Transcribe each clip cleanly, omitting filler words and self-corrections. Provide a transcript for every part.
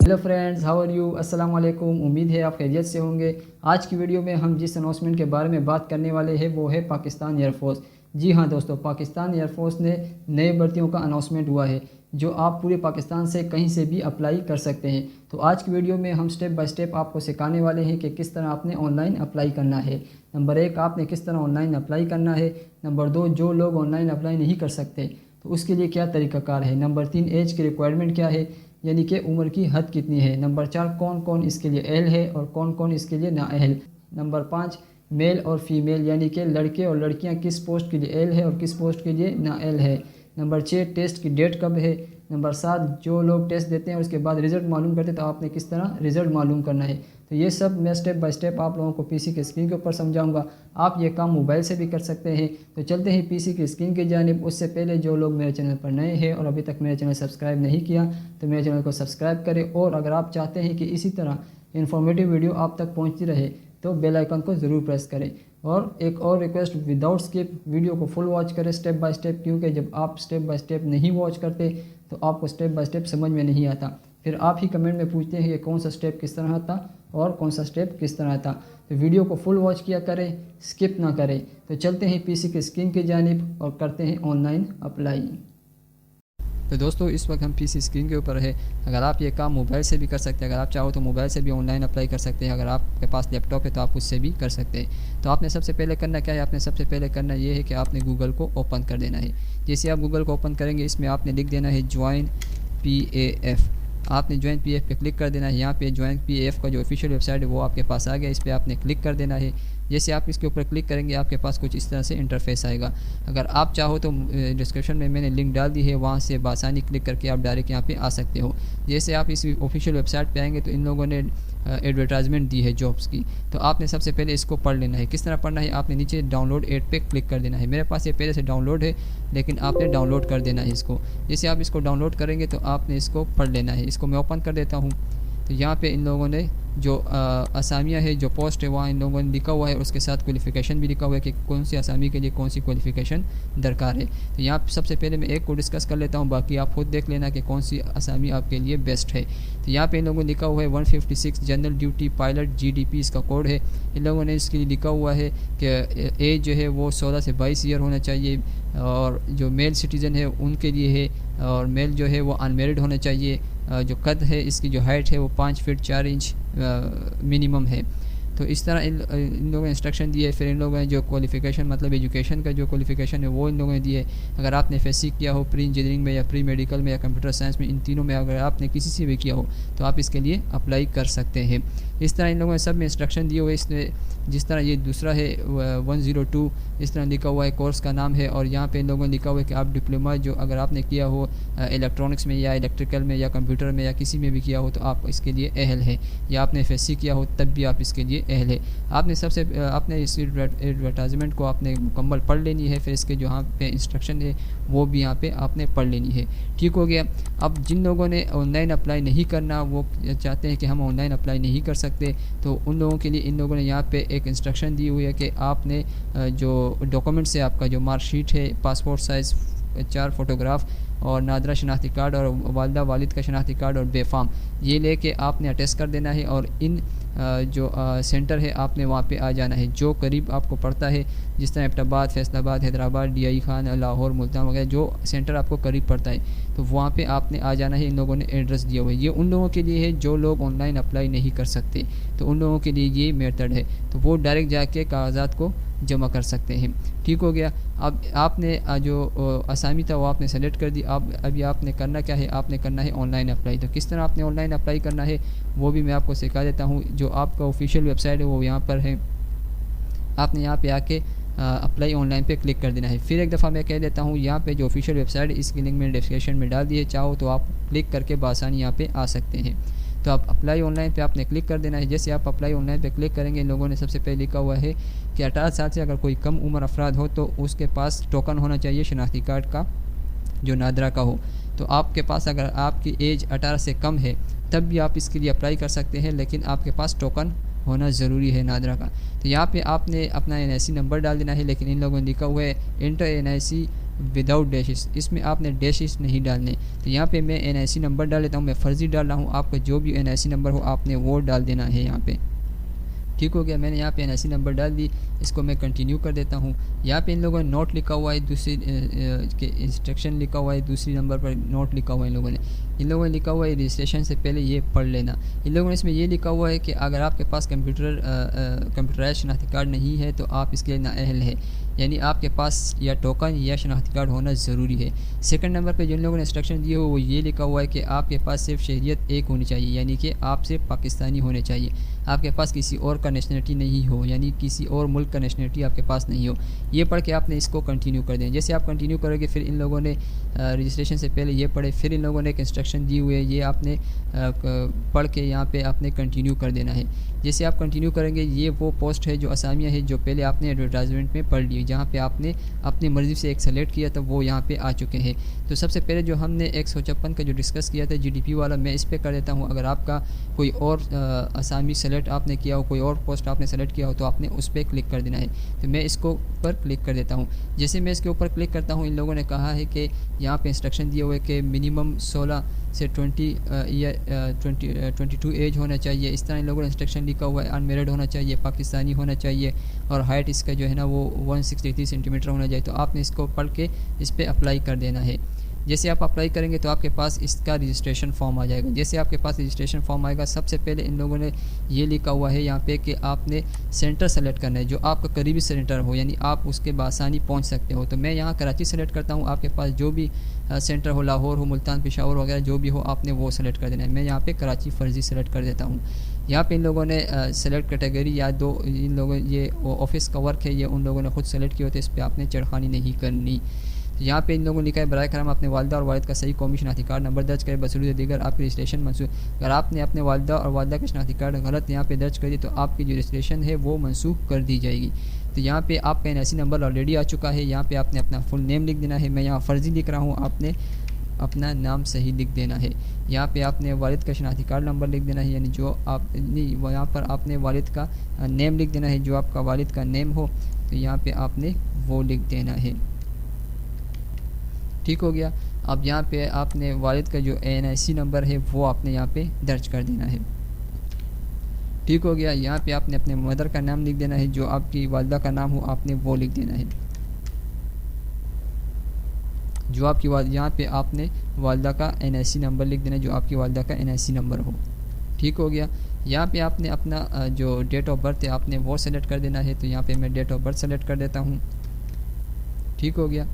Hello friends, how are you. अस्सलाम वालेकुम। उम्मीद है आप खैरियत से होंगे। आज की वीडियो में हम जिस अनाउंसमेंट के बारे में बात करने वाले हैं वो है पाकिस्तान एयरफोर्स। जी हाँ दोस्तों, पाकिस्तान एयरफोर्स ने नए भर्तियों का अनाउंसमेंट हुआ है जो आप पूरे पाकिस्तान से कहीं से भी अप्लाई कर सकते हैं। तो आज की वीडियो में हम स्टेप बाय स्टेप आपको सिखाने वाले हैं कि किस तरह आपने ऑनलाइन अप्लाई करना है। नंबर 1, आपने किस तरह ऑनलाइन अप्लाई करना है। नंबर 2, जो लोग ऑनलाइन अप्लाई नहीं कर सकते तो उसके लिए क्या तरीक़ाकार है। नंबर 3, एज की रिक्वायरमेंट क्या है, यानी कि उम्र की हद कितनी है। नंबर 4, कौन कौन इसके लिए एहल है और कौन कौन इसके लिए नाअहल। नंबर 5, मेल और फीमेल यानी कि लड़के और लड़कियां किस पोस्ट के लिए एहल है और किस पोस्ट के लिए नाअहल है। नंबर 6, टेस्ट की डेट कब है। नंबर 7, जो लोग टेस्ट देते हैं उसके बाद रिज़ल्ट मालूम करते हैं तो आपने किस तरह रिज़ल्ट मालूम करना है। तो ये सब मैं स्टेप बाय स्टेप आप लोगों को पीसी की स्क्रीन के ऊपर समझाऊंगा। आप ये काम मोबाइल से भी कर सकते हैं। तो चलते हैं पीसी की स्क्रीन की जानिब। उससे पहले जो लोग मेरे चैनल पर नए हैं और अभी तक मेरे चैनल सब्सक्राइब नहीं किया तो मेरे चैनल को सब्सक्राइब करें। और अगर आप चाहते हैं कि इसी तरह इन्फॉर्मेटिव वीडियो आप तक पहुँचती रहे तो बेल आइकन को ज़रूर प्रेस करें। और एक और रिक्वेस्ट, विदाउट स्किप वीडियो को फुल वॉच करें स्टेप बाय स्टेप, क्योंकि जब आप स्टेप बाय स्टेप नहीं वॉच करते तो आपको स्टेप बाय स्टेप समझ में नहीं आता। फिर आप ही कमेंट में पूछते हैं कि कौन सा स्टेप किस तरह था और कौन सा स्टेप किस तरह था। तो वीडियो को फुल वॉच किया करें, स्किप ना करें। तो चलते हैं पीसी की स्क्रीन की जानिब और करते हैं ऑनलाइन अप्लाई। तो दोस्तों, इस वक्त हम पीसी स्क्रीन के ऊपर है। अगर आप ये काम मोबाइल से भी कर सकते हैं, अगर आप चाहो तो मोबाइल से भी ऑनलाइन अप्लाई कर सकते हैं। अगर आपके पास लैपटॉप है तो आप उससे भी कर सकते हैं। तो आपने सबसे पहले करना क्या है, आपने सबसे पहले करना ये है कि आपने गूगल को ओपन कर देना है। जैसे आप गूगल को ओपन करेंगे, इसमें आपने लिख देना है ज्वाइन PAF। आपने ज्वाइन PAF पे क्लिक कर देना है। यहाँ पे ज्वाइन PAF का जो ऑफिशियल वेबसाइट है वो आपके पास आ गया, इस पर आपने क्लिक कर देना है। जैसे आप इसके ऊपर क्लिक करेंगे आपके पास कुछ इस तरह से इंटरफेस आएगा। अगर आप चाहो तो डिस्क्रिप्शन में मैंने लिंक डाल दी है, वहाँ से बासानी क्लिक करके आप डायरेक्ट यहाँ पे आ सकते हो। जैसे आप इस ऑफिशियल वेबसाइट पे आएंगे तो इन लोगों ने एडवर्टाइजमेंट दी है जॉब्स की। तो आपने सबसे पहले इसको पढ़ लेना है। किस तरह पढ़ना है, आपने नीचे डाउनलोड एड पे क्लिक कर देना है। मेरे पास ये पहले से डाउनलोड है लेकिन आपने डाउनलोड कर देना है इसको। जैसे आप इसको डाउनलोड करेंगे तो आपने इसको पढ़ लेना है। इसको मैं ओपन कर देता हूँ। तो यहाँ पे इन लोगों ने जो असामियाँ है, जो पोस्ट है, वहाँ इन लोगों ने लिखा हुआ है। उसके साथ क्वालिफ़िकेशन भी लिखा हुआ है कि कौन सी असामी के लिए कौन सी क्वालिफ़िकेशन दरकार है। तो यहाँ सबसे पहले मैं एक को डिस्कस कर लेता हूँ, बाकी आप खुद देख लेना कि कौन सी असामी आपके लिए बेस्ट है। तो यहाँ पे इन लोगों ने लिखा हुआ है 156 जनरल ड्यूटी पायलट GDP इसका कोड है। इन लोगों ने इसके लिए लिखा हुआ है कि एज जो है वो 16 से 22 ईयर होना चाहिए। और जो मेल सिटीज़न है उनके लिए है, और मेल जो है वो अनमेरिड होना चाहिए। जो कद है इसकी जो हाइट है वो 5 फीट 4 इंच मिनिमम है। तो इस तरह इन लोगों ने इंस्ट्रक्शन दिए। फिर इन लोगों ने जो क्वालिफ़िकेशन मतलब एजुकेशन का जो क्वालिफ़िकेशन है वो इन लोगों ने दिए। अगर आपने FSC किया हो प्री इंजीनियरिंग में या प्री मेडिकल में या कंप्यूटर साइंस में, इन तीनों में अगर आपने किसी से भी किया हो तो आप इसके लिए अप्लाई कर सकते हैं। इस तरह इन लोगों ने सब में इंस्ट्रक्शन दिए हुए। इसमें जिस तरह ये दूसरा है 102 इस तरह लिखा हुआ है, कोर्स का नाम है। और यहाँ पे इन लोगों ने लिखा हुआ है कि आप डिप्लोमा जो अगर आपने किया हो इलेक्ट्रॉनिक्स में या इलेक्ट्रिकल में या कंप्यूटर में या किसी में भी किया हो तो आप इसके लिए अहल है, या आपने FSC किया हो तब भी आप इसके लिए अहल है। आपने इस एडवर्टाइजमेंट को आपने मुकम्मल पढ़ लेनी है। फिर इसके जो यहाँ पे इंस्ट्रक्शन है वो भी यहाँ पे आपने पढ़ लेनी है। ठीक हो गया। अब जिन लोगों ने ऑनलाइन अप्लाई नहीं करना, वो चाहते हैं कि हम ऑनलाइन अप्लाई नहीं कर सकते, तो उन लोगों के लिए इन लोगों ने यहाँ पे एक इंस्ट्रक्शन दी हुई है कि आपने जो डॉक्यूमेंट्स है, आपका जो मार्कशीट है, पासपोर्ट साइज़ 4 फ़ोटोग्राफ और नादरा शनाख्ती कार्ड और वालिदा वालिद का शनाख्ती कार्ड और बेफाम, ये लेके आपने अटेस्ट कर देना है। और इन जो सेंटर है आपने वहाँ पे आ जाना है जो करीब आपको पड़ता है। जिस तरह एबटाबाद, फैसलाबाद, हैदराबाद, DI खान, लाहौर, मुल्तान वगैरह जो सेंटर आपको करीब पड़ता है तो वहाँ पे आपने आ जाना है। इन लोगों ने एड्रेस दिया हुआ है। ये उन लोगों के लिए है जो लोग ऑनलाइन अप्लाई नहीं कर सकते, तो उन लोगों के लिए ये मेथड है। तो वो डायरेक्ट जाके कागजात को जमा कर सकते हैं। ठीक हो गया। अब आपने जो असामी था वो आपने सेलेक्ट कर दी। अब अभी आपने करना क्या है, आपने करना है ऑनलाइन अप्लाई। तो किस तरह आपने ऑनलाइन अप्लाई करना है वो भी मैं आपको सिखा देता हूँ। जो आपका ऑफिशियल वेबसाइट है वो यहाँ पर है। आपने यहाँ पे आके अप्लाई ऑनलाइन पे क्लिक कर देना है। फिर एक दफ़ा मैं कह देता हूँ, यहाँ पे जो ऑफिशियल वेबसाइट है इसकी लिंक मैंने डिस्क्रिप्शन में डाल दी है, चाहो तो आप क्लिक करके बासानी यहाँ पे आ सकते हैं। तो आप अप्लाई ऑनलाइन पे आपने क्लिक कर देना है। जैसे आप अप्लाई ऑनलाइन पे क्लिक करेंगे, इन लोगों ने सबसे पहले लिखा हुआ है कि 18 साल से अगर कोई कम उम्र अफराद हो तो उसके पास टोकन होना चाहिए शनाख्ती कार्ड का जो नादरा का हो। तो आपके पास अगर आपकी एज 18 से कम है तब भी आप इसके लिए अप्लाई कर सकते हैं, लेकिन आपके पास टोकन होना ज़रूरी है नादरा का। तो यहाँ पे आपने अपना NIC नंबर डाल देना है। लेकिन इन लोगों ने लिखा हुआ है इंटर NIC विदाउट डैशेस, इसमें आपने डैशेस नहीं डालने। तो यहाँ पे मैं NIC नंबर डाल लेता हूँ, मैं फ़र्ज़ी डाल रहा हूँ, आपका जो भी NIC नंबर हो आपने वो डाल देना है यहाँ पे। ठीक हो गया, मैंने यहाँ पे NIC नंबर डाल दी, इसको मैं कंटिन्यू कर देता हूँ। यहाँ पे इन लोगों ने नोट लिखा हुआ है, दूसरी के इंस्ट्रक्शन लिखा हुआ है, दूसरी नंबर पर नोट लिखा हुआ है इन लोगों ने लिखा हुआ है रजिस्ट्रेशन से पहले ये पढ़ लेना। इन लोगों ने इसमें ये लिखा हुआ है कि अगर आपके पास कंप्यूटराइज शनाख्ती कार्ड नहीं है तो आप इसके लिए नाअहल है, यानी आपके पास या टोकन या शनाख्ती कार्ड होना ज़रूरी है। सेकंड नंबर पे जिन लोगों ने इंस्ट्रक्शन दिए हो वो ये लिखा हुआ है कि आपके पास सिर्फ शहरियत एक होनी चाहिए, यानी कि आप सिर्फ पाकिस्तानी होने चाहिए, आपके पास किसी और का नेशनलिटी नहीं हो, यानी किसी और मुल्क का नेशनलिटी आपके पास नहीं हो। ये पढ़ के आपने इसको कंटिन्यू कर दें। जैसे आप कंटिन्यू करोगे फिर इन लोगों ने रजिस्ट्रेशन से पहले ये पढ़े, फिर इन लोगों ने एक इंस्ट्रक्शन दी हुई है, ये आपने पढ़ के यहाँ पे आपने कंटिन्यू कर देना है। जैसे आप कंटिन्यू करेंगे ये वो पोस्ट है जो असामियाँ है जो पहले आपने एडवर्टाइजमेंट में पढ़ ली, जहाँ पे आपने अपनी मर्ज़ी से एक सेलेक्ट किया था वो यहाँ पे आ चुके हैं। तो सबसे पहले जो हमने 156 का जो डिस्कस किया था GDP वाला, मैं इस पर कर देता हूँ। अगर आपका कोई और असामी सेलेक्ट आपने किया हो, कोई और पोस्ट आपने सेलेक्ट किया हो तो आपने उस पर क्लिक कर देना है। तो मैं इसको पर क्लिक कर देता हूँ। जैसे मैं इसके ऊपर क्लिक करता हूँ इन लोगों ने कहा है कि यहाँ पे इंस्ट्रक्शन दिए हुए कि मिनिमम 16 से 22 एज होना चाहिए, इस तरह इन लोगों ने इंस्ट्रक्शन लिखा हुआ है। अनमेरिड होना चाहिए, पाकिस्तानी होना चाहिए और हाइट इसका जो है ना वो 163 सेंटीमीटर होना चाहिए। तो आपने इसको पढ़ के इस पर अप्लाई कर देना है। जैसे आप अप्लाई करेंगे तो आपके पास इसका रजिस्ट्रेशन फॉर्म आ जाएगा। जैसे आपके पास रजिस्ट्रेशन फॉर्म आएगा सबसे पहले इन लोगों ने ये लिखा हुआ है यहाँ पे कि आपने सेंटर सेलेक्ट करना है जो आपका करीबी सेंटर हो, यानी आप उसके बासानी पहुँच सकते हो। तो मैं यहाँ कराची सेलेक्ट करता हूँ, आपके पास जो भी सेंटर हो, लाहौर हो, मुल्तान, पेशावर वगैरह जो भी हो आपने वो सेलेक्ट कर देना है। मैं यहाँ पे कराची फ़र्ज़ी सेलेक्ट कर देता हूँ। यहाँ पे इन लोगों ने सेलेक्ट कैटेगरी या दो, इन लोगों ये ऑफिस का वर्क है ये उन लोगों ने खुद सेलेक्ट किया होता है, इस पर आपने चढ़खानी नहीं करनी। यहाँ पे इन लोगों ने लिखा है बराए करम अपने वालिदा और वालिद का सही कौमी शनाख्ती कार्ड नंबर दर्ज करें बसूरत दीगर आपकी रजिस्ट्रेशन मंसूख। अगर आपने अपने वालिदा और वालिदा के शनाख्ती कार्ड गलत यहाँ पे दर्ज कर दी तो आपकी जो रजिस्ट्रेशन है वो मनसूख कर दी जाएगी। तो यहाँ पे आपका NIC नंबर ऑलरेडी आ चुका है। यहाँ पे आपने अपना फुल नेम लिख देना है, मैं यहाँ फ़र्ज़ी लिख रहा हूँ, आपने अपना नाम सही लिख देना है। यहाँ पे आपने वालिद का शनाख्ती कार्ड नंबर लिख देना है, यानी जो आप यहाँ पर आपने वालिद का नेम लिख देना है, जो आपका वालिद का नेम हो तो यहाँ पे आपने वो लिख देना है। ठीक हो गया। अब यहाँ पे आपने वालिद का जो NIC नंबर है वो आपने यहाँ पे दर्ज कर देना है। ठीक हो गया। यहाँ पे आपने अपने मदर का नाम लिख देना है, जो आपकी वालिदा का नाम हो आपने वो लिख देना है, जो आपकी यहाँ पे आपने वालिदा का NIC नंबर लिख देना है, जो आपकी वालिदा का NIC नंबर हो। ठीक हो गया। यहाँ पे आपने अपना जो डेट ऑफ बर्थ है आपने वो सेलेक्ट कर देना है। तो यहाँ पे मैं डेट ऑफ बर्थ सेलेक्ट कर देता हूँ। ठीक हो गया।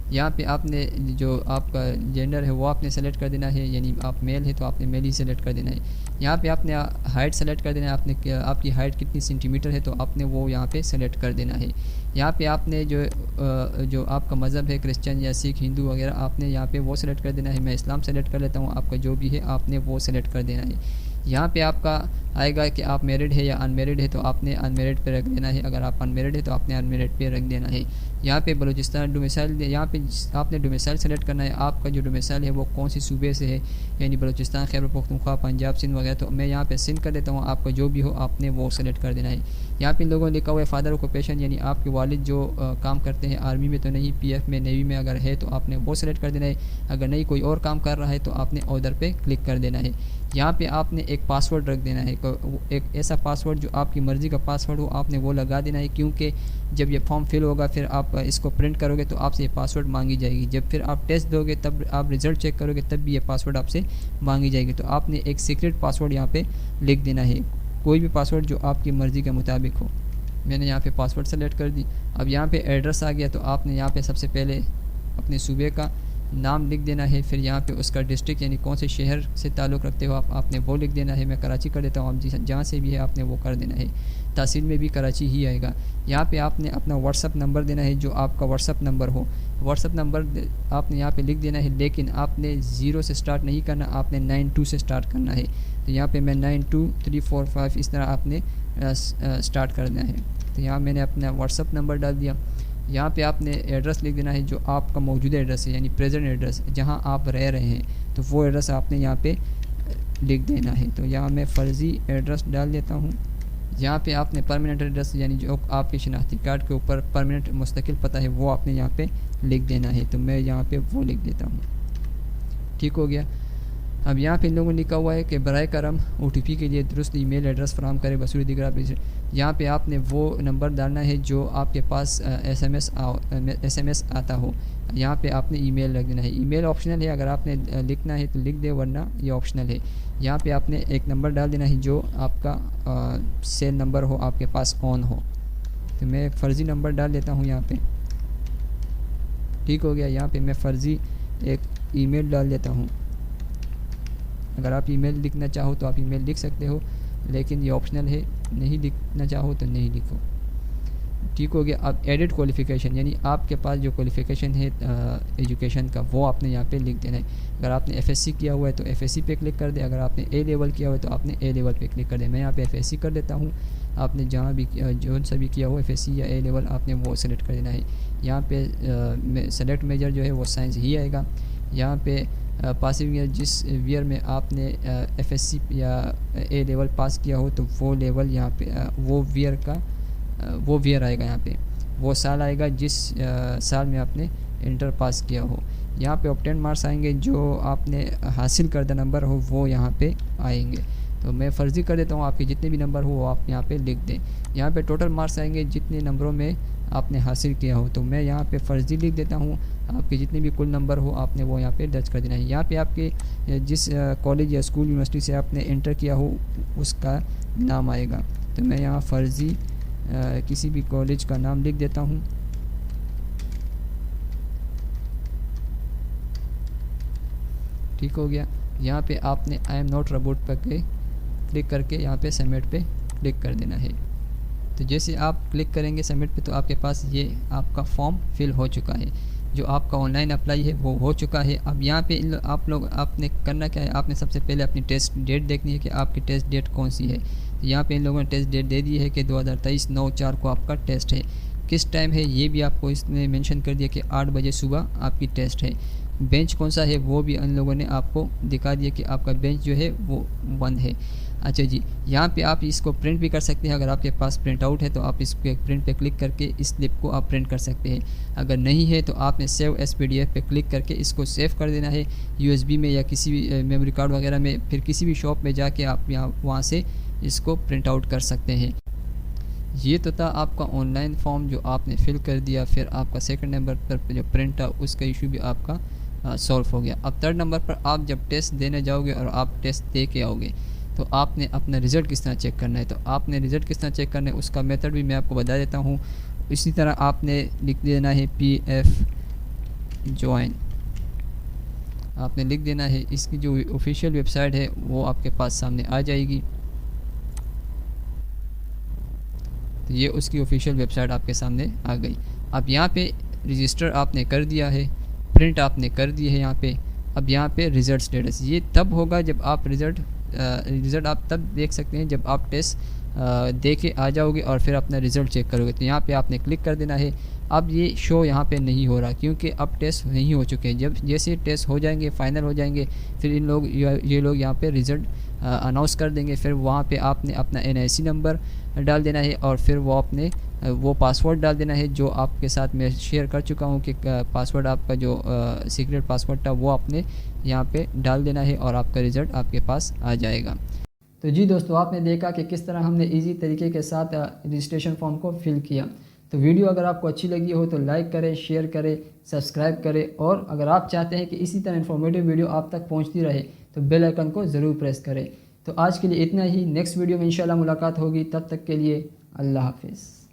यहाँ पे आपने जो आपका जेंडर है वो आपने सेलेक्ट कर देना है, यानी आप मेल है तो आपने मेल ही सेलेक्ट कर देना है। यहाँ पे आपने हाइट सेलेक्ट कर देना है, आपने आपकी हाइट कितनी सेंटीमीटर है तो आपने वो यहाँ पे सेलेक्ट कर देना है। यहाँ पे आपने जो आपका मज़हब है क्रिश्चियन या सिख, हिंदू वगैरह आपने यहाँ पे वो सेलेक्ट कर देना है। मैं इस्लाम सेलेक्ट कर लेता हूँ, आपका जो भी है आपने वो सेलेक्ट कर देना है। यहाँ पे आपका आएगा कि आप मैरिड है या अनमेरिड है तो आपने अनमेरिड पे रख देना है, अगर आप अनमेरिड है तो आपने अनमेरिड पे रख देना है। यहाँ पे बलूचिस्तान डोमिसाइल, यहाँ पे आपने डोमिसाइल सेलेक्ट करना है, आपका जो डोमिसाइल है वो कौन सी सूबे से है, यानी बलूचिस्तान, खैबर पख्तूनख्वा, पंजाब, सिंध वगैरह। तो मैं यहाँ पे सिंध कर देता हूँ, आपका जो भी हो आपने वो सेलेक्ट कर देना है। यहाँ पे इन लोगों ने लिखा हुआ है फादर ऑक्यूपेशन, यानी आपके वालिद जो काम करते हैं, आर्मी में तो नहीं, PF में, नेवी में अगर है तो आपने वो सेलेक्ट कर देना है। अगर नहीं कोई और काम कर रहा है तो आपने ऑर्डर पे क्लिक कर देना है। यहाँ पे आपने एक पासवर्ड रख देना है, एक ऐसा पासवर्ड जो आपकी मर्ज़ी का पासवर्ड हो आपने वो लगा देना है, क्योंकि जब ये फॉर्म फिल होगा फिर आप इसको प्रिंट करोगे तो आपसे ये पासवर्ड मांगी जाएगी। जब फिर आप टेस्ट दोगे तब आप रिज़ल्ट चेक करोगे तब भी ये पासवर्ड आपसे मांगी जाएगी। तो आपने एक सीक्रेट पासवर्ड यहाँ पे लिख देना है, कोई भी पासवर्ड जो आपकी मर्ज़ी के मुताबिक हो। मैंने यहाँ पे पासवर्ड सेलेक्ट कर दी। अब यहाँ पे एड्रेस आ गया, तो आपने यहाँ पे सबसे पहले अपने सूबे का नाम लिख देना है, फिर यहाँ पे उसका डिस्ट्रिक्ट यानी कौन से शहर से ताल्लुक़ रखते हो आपने वो लिख देना है। मैं कराची कर देता हूँ, आप जहाँ से भी है आपने वो कर देना है। तहसील में भी कराची ही आएगा। यहाँ पे आपने अपना व्हाट्सअप नंबर देना है, जो आपका व्हाट्सअप नंबर हो। व्हाट्सअप नंबर आपने यहाँ पे लिख देना है, लेकिन आपने 0 से स्टार्ट नहीं करना, आपने 92 से स्टार्ट करना है। तो यहाँ पे मैं 92345 इस तरह आपने स्टार्ट करना है। तो यहाँ मैंने अपना व्हाट्सअप नंबर डाल दिया। यहाँ पे आपने एड्रेस लिख देना है, जो आपका मौजूदा एड्रेस है, यानी प्रेजेंट एड्रेस जहाँ आप रह रहे हैं, तो वो एड्रेस आपने यहाँ पे लिख देना है। तो यहाँ मैं फ़र्ज़ी एड्रेस डाल देता हूँ, यहाँ पे आपने परमानेंट एड्रेस यानी जो आपके शनाख्ती कार्ड के ऊपर परमानेंट मुस्तकिल पता है वो आपने यहाँ पे लिख देना है। तो मैं यहाँ पे वो लिख देता हूँ। ठीक हो गया। अब यहाँ पे इन लोगों ने लिखा हुआ है कि बराए करम OTP के लिए दुरुस्त ईमेल एड्रेस फराहम करें बसूरी दिगरा। यहाँ पे आपने वो नंबर डालना है जो आपके पास SMS आता हो। यहाँ पे आपने ईमेल रख देना है। ईमेल ऑप्शनल है, अगर आपने लिखना है तो लिख दे, वरना ये ऑप्शनल है। यहाँ पे आपने एक नंबर डाल देना है जो आपका सेल नंबर हो, आपके पास ऑन हो। तो मैं एक फ़र्ज़ी नंबर डाल देता हूँ यहाँ पे। ठीक हो गया। यहाँ पे मैं फ़र्ज़ी एक ईमेल डाल देता हूँ। अगर आप ईमेल लिखना चाहो तो आप ईमेल लिख सकते हो, लेकिन ये ऑप्शनल है, नहीं लिखना चाहो तो नहीं लिखो। ठीक हो गया। अब एडिट क्वालिफ़िकेशन यानी आपके पास जो क्वालिफ़िकेशन है एजुकेशन का वो आपने यहाँ पे लिख देना है। अगर आपने FSC किया हुआ है तो FSC पे क्लिक कर दे, अगर आपने A लेवल किया हुआ है तो आपने A लेवल पे क्लिक कर दे। मैं यहाँ पे FSC कर देता हूँ। आपने जहाँ भी जो सा भी किया हो FSC या A लेवल आपने वो सेलेक्ट कर देना है। यहाँ पे सेलेक्ट मेजर जो है वो साइंस ही आएगा। यहाँ पे पासिंग ईयर जिस ईयर में आपने FSC या A लेवल पास किया हो तो वो लेवल यहाँ पे वो ईयर आएगा। यहाँ पे वो साल आएगा जिस साल में आपने इंटर पास किया हो। यहाँ पे ऑब्टेन मार्क्स आएंगे, जो आपने हासिल करदा नंबर हो वो यहाँ पे आएंगे। तो मैं फ़र्ज़ी कर देता हूँ, आपके जितने भी नंबर हो वो आप यहाँ पे लिख दें। यहाँ पे टोटल मार्क्स आएंगे जितने नंबरों में आपने हासिल किया हो। तो मैं यहाँ पे फ़र्ज़ी लिख देता हूँ। आपके जितने भी कुल नंबर हो आपने वो यहाँ पे दर्ज कर देना है। यहाँ पे आपके जिस कॉलेज या स्कूल यूनिवर्सिटी से आपने इंटर किया हो उसका नाम आएगा। तो मैं यहाँ फ़र्ज़ी किसी भी कॉलेज का नाम लिख देता हूँ। ठीक हो गया। यहाँ पे आपने आई एम नॉट रोबोट पर क्लिक करके यहाँ पे सबमिट पे क्लिक कर देना है। तो जैसे आप क्लिक करेंगे सबमिट पे तो आपके पास ये आपका फॉर्म फिल हो चुका है। जो आपका ऑनलाइन अप्लाई है वो हो चुका है। अब यहाँ पे आप लोग आपने करना क्या है, आपने सबसे पहले अपनी टेस्ट डेट देखनी है कि आपकी टेस्ट डेट कौन सी है। तो यहाँ पे इन लोगों ने टेस्ट डेट दे दी है कि 2023 9/4 को आपका टेस्ट है। किस टाइम है ये भी आपको इसने मेंशन कर दिया कि 8 बजे सुबह आपकी टेस्ट है। बेंच कौन सा है वो भी इन लोगों ने आपको दिखा दिया कि आपका बेंच जो है वो 1 है। अच्छा जी, यहाँ पे आप इसको प्रिंट भी कर सकते हैं। अगर आपके पास प्रिंट आउट है तो आप इसको प्रिंट पे क्लिक करके इस स्लिप को आप प्रिंट कर सकते हैं। अगर नहीं है तो आपने सेव एज PDF पे क्लिक करके इसको सेव कर देना है USB में या किसी भी मेमोरी कार्ड वगैरह में। फिर किसी भी शॉप में जाके आप वहाँ से इसको प्रिंट आउट कर सकते हैं। ये तो था आपका ऑनलाइन फॉर्म जो आपने फिल कर दिया। फिर आपका सेकंड नंबर पर जो प्रिंट था उसका इशू भी आपका सॉल्व हो गया। अब थर्ड नंबर पर आप जब टेस्ट देने जाओगे और आप टेस्ट दे के आओगे तो आपने अपना रिज़ल्ट किस तरह चेक करना है। तो आपने रिज़ल्ट किस तरह चेक करना है उसका मेथड भी मैं आपको बता देता हूँ। इसी तरह आपने लिख देना है PF ज्वाइन, आपने लिख देना है। इसकी जो ऑफिशियल वेबसाइट है वो आपके पास सामने आ जाएगी। तो ये उसकी ऑफिशियल वेबसाइट आपके सामने आ गई। अब यहाँ पे रजिस्टर आपने कर दिया है, प्रिंट आपने कर दी है यहाँ पे। अब यहाँ पे रिज़ल्ट स्टेटस ये तब होगा जब आप रिज़ल्ट आप तब देख सकते हैं जब आप टेस्ट दे के आ जाओगे और फिर अपना रिज़ल्ट चेक करोगे। तो यहाँ पे आपने क्लिक कर देना है। अब ये शो यहाँ पे नहीं हो रहा क्योंकि अब टेस्ट नहीं हो चुके हैं। जब जैसे टेस्ट हो जाएंगे फाइनल हो जाएंगे फिर ये लोग यहाँ पे रिज़ल्ट अनाउंस कर देंगे। फिर वहाँ पे आपने अपना NIC नंबर डाल देना है और फिर वो पासवर्ड डाल देना है जो आपके साथ मैं शेयर कर चुका हूँ कि पासवर्ड आपका जो सीक्रेट पासवर्ड था वो आपने यहाँ पे डाल देना है और आपका रिज़ल्ट आपके पास आ जाएगा। तो जी दोस्तों, आपने देखा कि किस तरह हमने इजी तरीके के साथ रजिस्ट्रेशन फॉर्म को फिल किया। तो वीडियो अगर आपको अच्छी लगी हो तो लाइक करें, शेयर करें, सब्सक्राइब करें और अगर आप चाहते हैं कि इसी तरह इन्फॉर्मेटिव वीडियो आप तक पहुँचती रहे तो बेल आइकन को ज़रूर प्रेस करें। तो आज के लिए इतना ही। नेक्स्ट वीडियो में इंशाल्लाह मुलाकात होगी। तब तक के लिए अल्लाह हाफिज़।